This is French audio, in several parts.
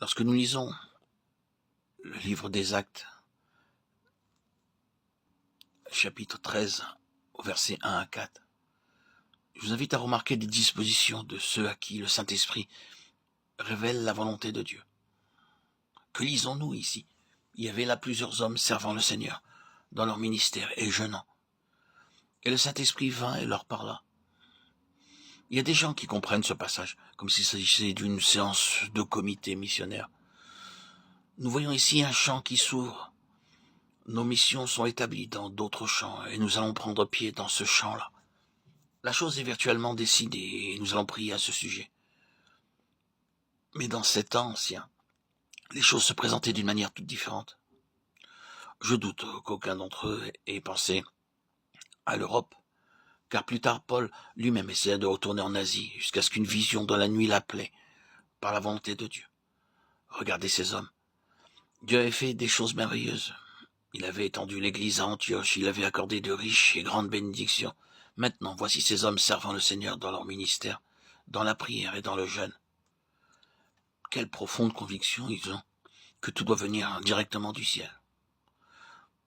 Lorsque nous lisons le livre des Actes, chapitre 13, au verset 1 à 4, je vous invite à remarquer des dispositions de ceux à qui le Saint-Esprit révèle la volonté de Dieu. Que lisons-nous ici? Il y avait là plusieurs hommes servant le Seigneur dans leur ministère et jeûnant. Et le Saint-Esprit vint et leur parla. Il y a des gens qui comprennent ce passage comme s'il s'agissait d'une séance de comité missionnaire. Nous voyons ici un champ qui s'ouvre. Nos missions sont établies dans d'autres champs et nous allons prendre pied dans ce champ-là. La chose est virtuellement décidée et nous allons prier à ce sujet. Mais dans ces temps anciens, les choses se présentaient d'une manière toute différente. Je doute qu'aucun d'entre eux ait pensé à l'Europe, car plus tard Paul lui-même essaya de retourner en Asie jusqu'à ce qu'une vision dans la nuit l'appelait par la volonté de Dieu. Regardez ces hommes. Dieu avait fait des choses merveilleuses. Il avait étendu l'église à Antioche, il avait accordé de riches et grandes bénédictions. Maintenant, voici ces hommes servant le Seigneur dans leur ministère, dans la prière et dans le jeûne. Quelle profonde conviction ils ont que tout doit venir directement du ciel.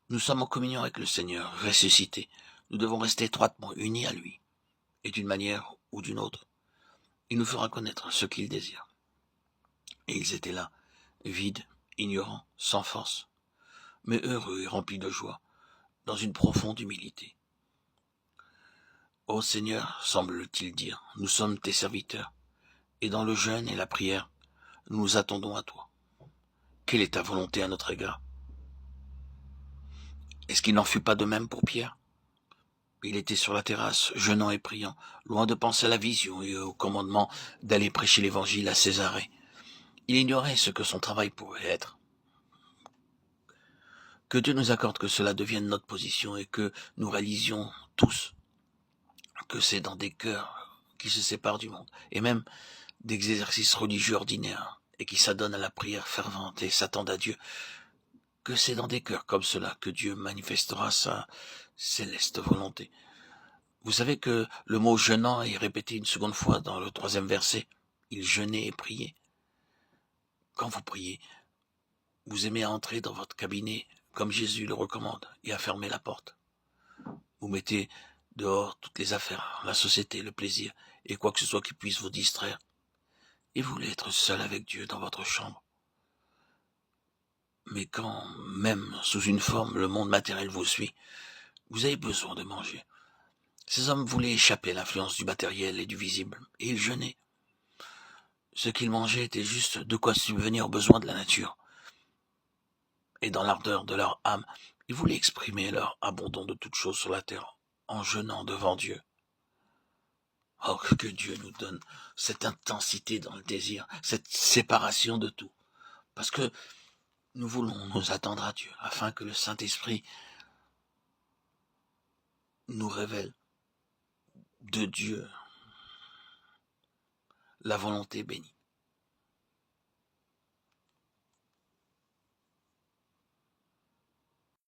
Nous sommes en communion avec le Seigneur, ressuscité. Nous devons rester étroitement unis à lui. Et d'une manière ou d'une autre, il nous fera connaître ce qu'il désire. Et ils étaient là, vides, ignorants, sans force, mais heureux et remplis de joie, dans une profonde humilité. Ô Seigneur, semble-t-il dire, nous sommes tes serviteurs, et dans le jeûne et la prière, nous nous attendons à toi. Quelle est ta volonté à notre égard? Est-ce qu'il n'en fut pas de même pour Pierre? Il était sur la terrasse, jeûnant et priant, loin de penser à la vision et au commandement d'aller prêcher l'évangile à Césarée. Il ignorait ce que son travail pourrait être. Que Dieu nous accorde que cela devienne notre position et que nous réalisions tous que c'est dans des cœurs qui se séparent du monde, et même d'exercices religieux ordinaires, et qui s'adonnent à la prière fervente et s'attendent à Dieu, que c'est dans des cœurs comme cela que Dieu manifestera sa céleste volonté. Vous savez que le mot jeûnant est répété une seconde fois dans le 3e verset. Il jeûnait et priait. Quand vous priez, vous aimez entrer dans votre cabinet comme Jésus le recommande et à fermer la porte. Vous mettez dehors toutes les affaires, la société, le plaisir et quoi que ce soit qui puisse vous distraire. Et vous voulez être seul avec Dieu dans votre chambre. Mais quand, même sous une forme, le monde matériel vous suit, vous avez besoin de manger. Ces hommes voulaient échapper à l'influence du matériel et du visible, et ils jeûnaient. Ce qu'ils mangeaient était juste de quoi subvenir aux besoins de la nature. Et dans l'ardeur de leur âme, ils voulaient exprimer leur abandon de toutes choses sur la terre, en jeûnant devant Dieu. Oh, que Dieu nous donne cette intensité dans le désir, cette séparation de tout. Parce que nous voulons nous attendre à Dieu, afin que le Saint-Esprit nous révèle de Dieu la volonté bénie.